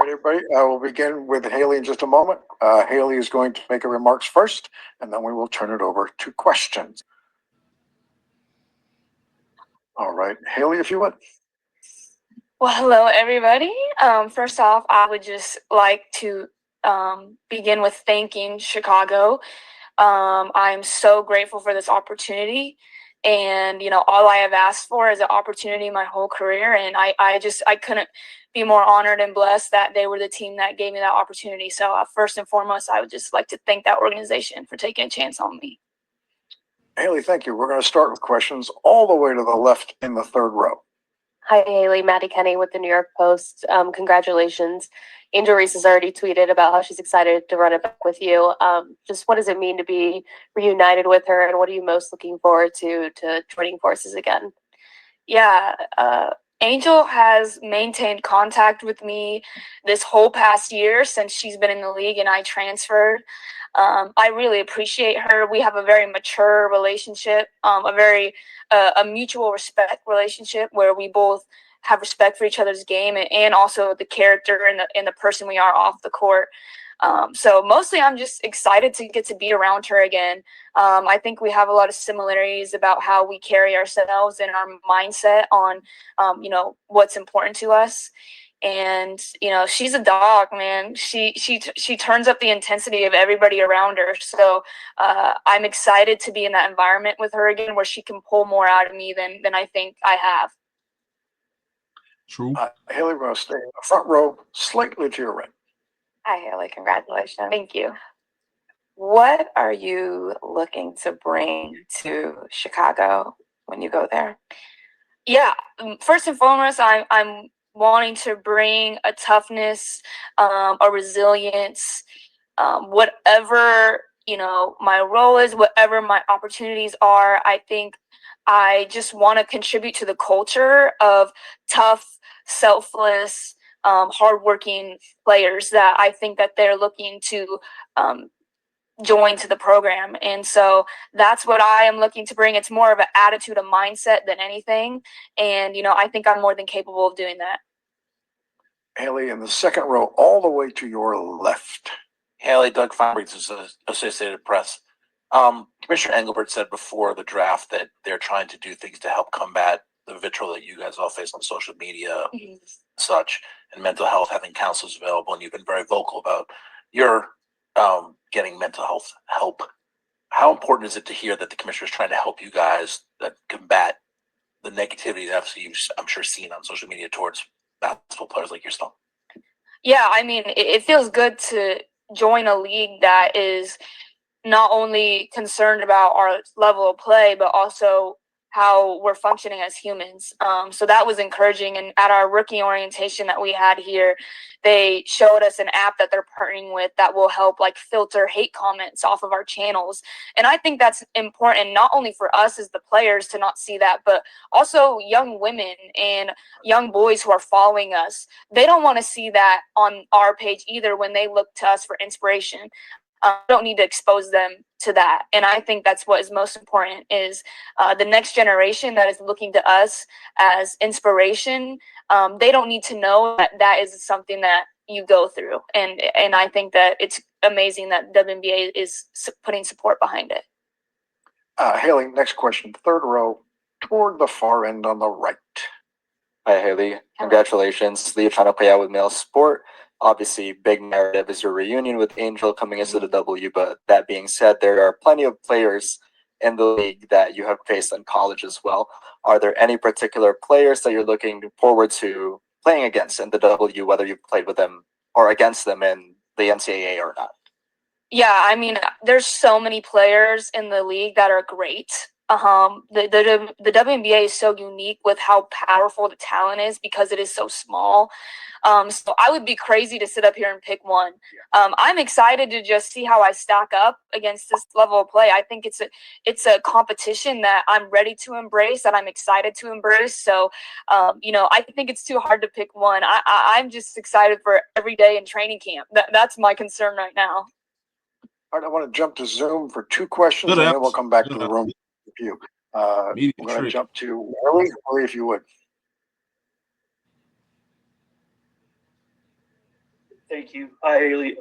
right, everybody. We'll begin with Hailey in just a moment. Hailey is going to make her remarks first, and then we will turn it over to questions. All right, Hailey, if you would. Well, hello, everybody. First off, I would just like to begin with thanking Chicago. I'm so grateful for this opportunity. And, all I have asked for is an opportunity my whole career. And I couldn't be more honored and blessed that they were the team that gave me that opportunity. So first and foremost, I would just like to thank that organization for taking a chance on me. Hailey, thank you. We're going to start with questions all the way to the left in the third row. Hi, Hailey. Maddie Kenny with the New York Post. Congratulations. Angel Reese has already tweeted about how she's excited to run it back with you. Just what does it mean to be reunited with her, and what are you most looking forward to joining forces again? Yeah, Angel has maintained contact with me this whole past year since she's been in the league and I transferred. I really appreciate her. We have a very mature relationship, a mutual respect relationship where we both have respect for each other's game and also the character and the person we are off the court. So mostly I'm just excited to get to be around her again. I think we have a lot of similarities about how we carry ourselves and our mindset on, what's important to us. And, she's a dog, man. She turns up the intensity of everybody around her. So I'm excited to be in that environment with her again where she can pull more out of me than I think I have. True. Hailey, we're going to stay in the front row, slightly to your right. Hi, Hailey. Congratulations. Thank you. What are you looking to bring to Chicago when you go there? Yeah, first and foremost, I'm wanting to bring a toughness, a resilience, whatever, my role is, whatever my opportunities are. I think I just want to contribute to the culture of tough, selfless, hardworking players that I think that they're looking to join to the program. And so that's what I am looking to bring. It's more of an attitude, a mindset than anything. And, I think I'm more than capable of doing that. Hailey, in the second row, all the way to your left. Hailey, Doug Feinberg, Associated Press. Commissioner Engelbert said before the draft that they're trying to do things to help combat the vitriol that you guys all face on social media, such, and mental health, having counselors available, and you've been very vocal about your getting mental health help. How important is it to hear that the commissioner is trying to help you guys that combat the negativity that you've, I'm sure, seen on social media towards basketball players like yourself? Yeah, I mean, it feels good to join a league that is not only concerned about our level of play, but also how we're functioning as humans. So that was encouraging. And at our rookie orientation that we had here, they showed us an app that they're partnering with that will help filter hate comments off of our channels. And I think that's important, not only for us as the players to not see that, but also young women and young boys who are following us. They don't want to see that on our page either when they look to us for inspiration. Don't need to expose them to that. And I think that's what is most important is the next generation that is looking to us as inspiration. They don't need to know that is something that you go through. And I think that it's amazing that WNBA is putting support behind it. Hailey, next question, third row, toward the far end on the right. Hi, Hailey. Congratulations. You're trying to play out with male sport. Obviously, big narrative is your reunion with Angel coming into the W, but that being said, there are plenty of players in the league that you have faced in college as well. Are there any particular players that you're looking forward to playing against in the W, whether you've played with them or against them in the NCAA or not? Yeah, I mean, there's so many players in the league that are great. The WNBA is so unique with how powerful the talent is because it is so small. So I would be crazy to sit up here and pick one. I'm excited to just see how I stack up against this level of play. I think it's a competition that I'm ready to embrace, that I'm excited to embrace. So, I think it's too hard to pick one. I'm just excited for every day in training camp. That's my concern right now. All right, I want to jump to Zoom for two questions, and then we'll come back to the room with you. We're going to jump to Hailey, if you would. Thank you. Hi, Hailey.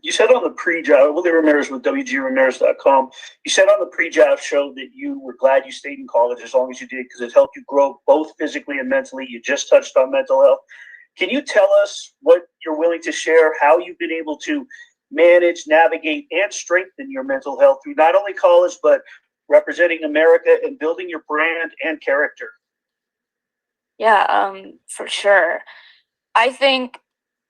You said on the pre-draft, Willie Ramirez with WGRamirez.com, you said on the pre-draft show that you were glad you stayed in college as long as you did because it helped you grow both physically and mentally. You just touched on mental health. Can you tell us what you're willing to share, how you've been able to manage, navigate, and strengthen your mental health through not only college, but representing America and building your brand and character? Yeah, for sure. I think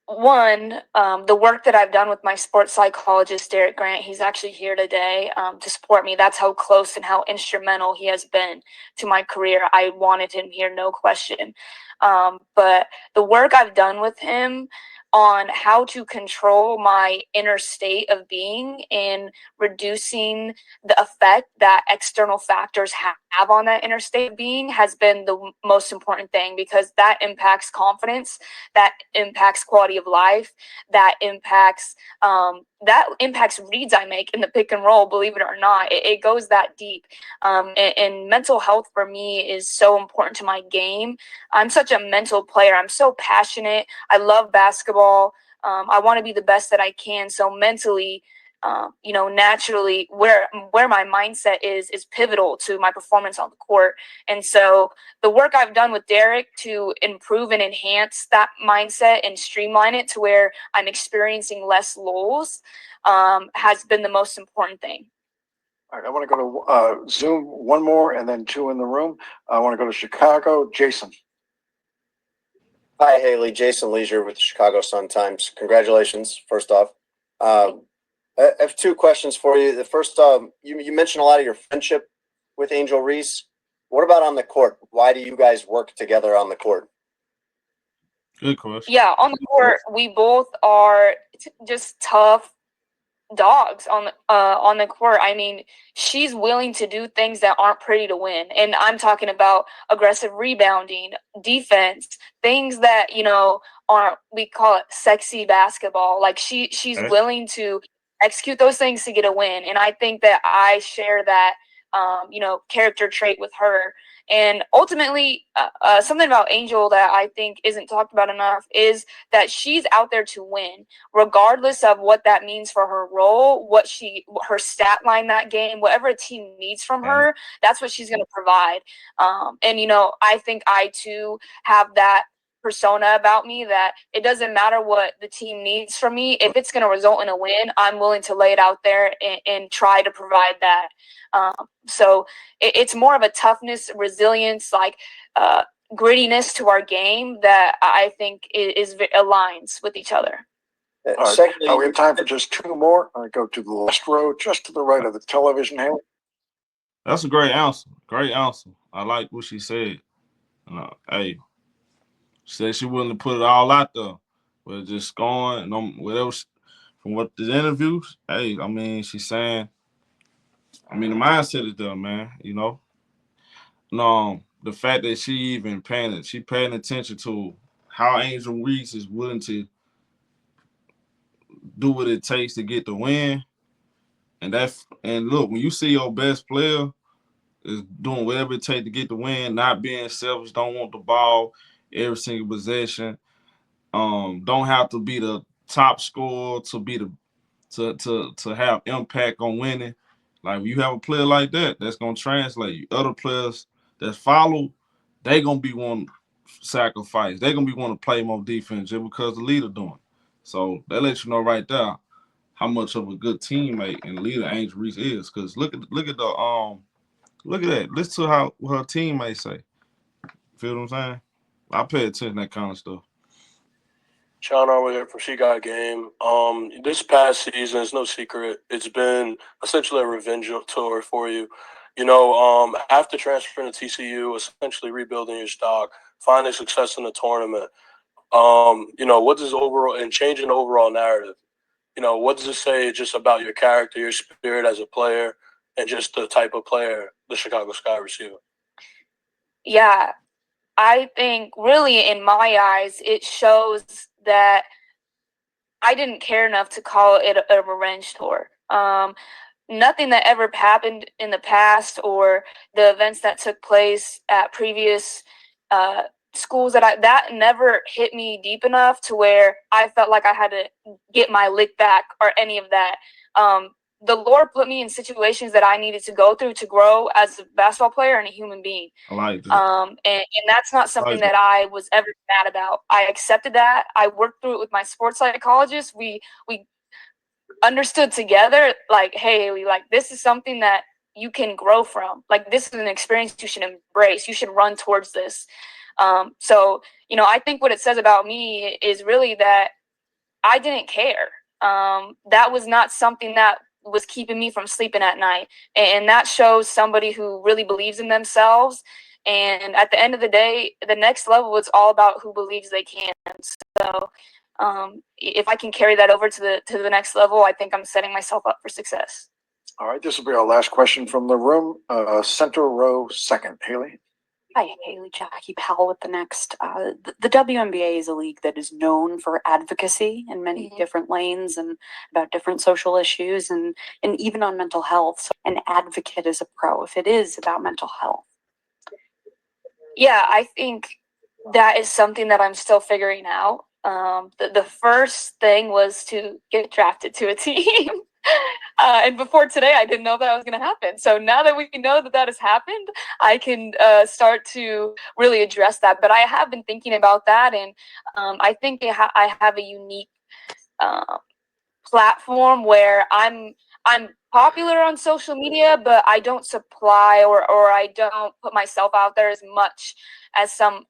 the work that I've done with my sports psychologist, Derek Grant, he's actually here today to support me. That's how close and how instrumental he has been to my career. I wanted him here, no question. But the work I've done with him on how to control my inner state of being and reducing the effect that external factors have on that inner state of being has been the most important thing, because that impacts confidence, that impacts quality of life, that impacts reads I make in the pick and roll. Believe it or not, it goes that deep. And mental health for me is so important to my game. I'm such a mental player. I'm so passionate. I love basketball. I want to be the best that I can. So mentally, naturally, where my mindset is pivotal to my performance on the court. And so the work I've done with Derek to improve and enhance that mindset and streamline it to where I'm experiencing less lulls has been the most important thing. All right, I want to go to Zoom, one more, and then two in the room. I want to go to Chicago. Jason. Hi, Hailey. Jason Leisure with the Chicago Sun-Times. Congratulations, first off. I have two questions for you. The first, you mentioned a lot of your friendship with Angel Reese. What about on the court? Why do you guys work together on the court? Good question. Yeah, on the court, we both are just tough dogs on the court. I mean, she's willing to do things that aren't pretty to win, and I'm talking about aggressive rebounding, defense, things that aren't, we call it sexy basketball. Like she's willing to execute those things to get a win, and I think that I share that character trait with her. And ultimately, something about Angel that I think isn't talked about enough is that she's out there to win, regardless of what that means for her role, her stat line that game, whatever a team needs from her, that's what she's going to provide. And I think I too have that persona about me, that it doesn't matter what the team needs from me. If it's going to result in a win, I'm willing to lay it out there and try to provide that. So it's more of a toughness, resilience, like grittiness to our game that I think is aligns with each other. All right. Secondly, we have time for just two more. I go to the last row, just to the right of the television. Hailey. That's a great answer. Great answer. I like what she said. Hey, she said she willing to put it all out there, but just scoring and whatever. From what the interviews, hey, I mean, she's saying, the mindset is there, man. The fact that she even paying attention to how Angel Reese is willing to do what it takes to get the win. And look, when you see your best player is doing whatever it takes to get the win, not being selfish, don't want the ball every single possession, don't have to be the top scorer to be to have impact on winning. Like, you have a player like that, that's gonna translate. Other players that follow, they gonna be one sacrifice. They gonna be one to play more defense just because the leader doing. So that lets you know right there how much of a good teammate and leader Angel Reese is. Because look at that. Listen to what her teammates say. Feel what I'm saying? I pay attention to that kind of stuff. Sean over here from She Got Game. This past season, it's no secret, it's been essentially a revenge tour for you. After transferring to TCU, essentially rebuilding your stock, finding success in the tournament. What does overall and changing the overall narrative? What does it say just about your character, your spirit as a player, and just the type of player the Chicago Sky receiver? Yeah, I think really in my eyes, it shows that I didn't care enough to call it a revenge tour. Nothing that ever happened in the past or the events that took place at previous schools that never hit me deep enough to where I felt like I had to get my lick back or any of that. The Lord put me in situations that I needed to go through to grow as a basketball player and a human being. I like that. And that's not something that I was ever mad about. I accepted that. I worked through it with my sports psychologist. We understood together, like, hey, Hailey, like, this is something that you can grow from. Like, this is an experience you should embrace. You should run towards this. So, I think what it says about me is really that I didn't care. That was not something that was keeping me from sleeping at night. And that shows somebody who really believes in themselves. And at the end of the day, the next level is all about who believes they can. So if I can carry that over to the next level, I think I'm setting myself up for success. All right, this will be our last question from the room. Center row second, Hailey. Hi, Hailey. Jackie Powell with the Next. The WNBA is a league that is known for advocacy in many different lanes and about different social issues and even on mental health. So an advocate is a pro if it is about mental health. Yeah, I think that is something that I'm still figuring out. The first thing was to get drafted to a team. And before today, I didn't know that was going to happen. So now that we know that has happened, I can start to really address that. But I have been thinking about that, and I think I have a unique platform where I'm popular on social media, but I don't supply or I don't put myself out there as much as some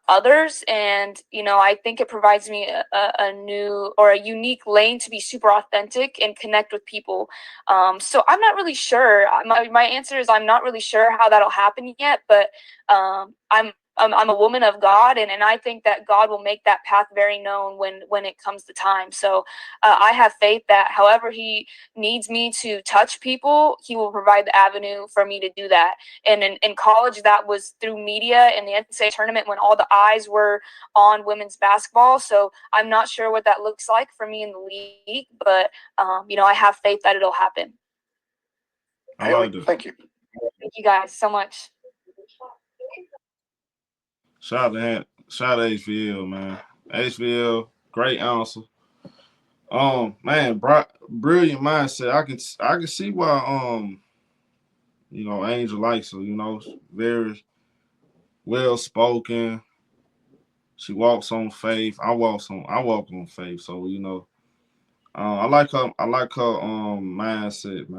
others. And I think it provides me a new or a unique lane to be super authentic and connect with people. So I'm not really sure. My answer is I'm not really sure how that'll happen yet, but I'm a woman of God, and I think that God will make that path very known when it comes to time. So I have faith that however He needs me to touch people, He will provide the avenue for me to do that. And in college, that was through media and the NCAA tournament when all the eyes were on women's basketball. So I'm not sure what that looks like for me in the league, but I have faith that it'll happen. Hailey, thank you. Thank you guys so much. Shout out to HVL, man. HVL, great answer. Man, brilliant mindset. I can see why Angel likes her. Very well spoken. She walks on faith. I walk on faith. So I like her mindset, man.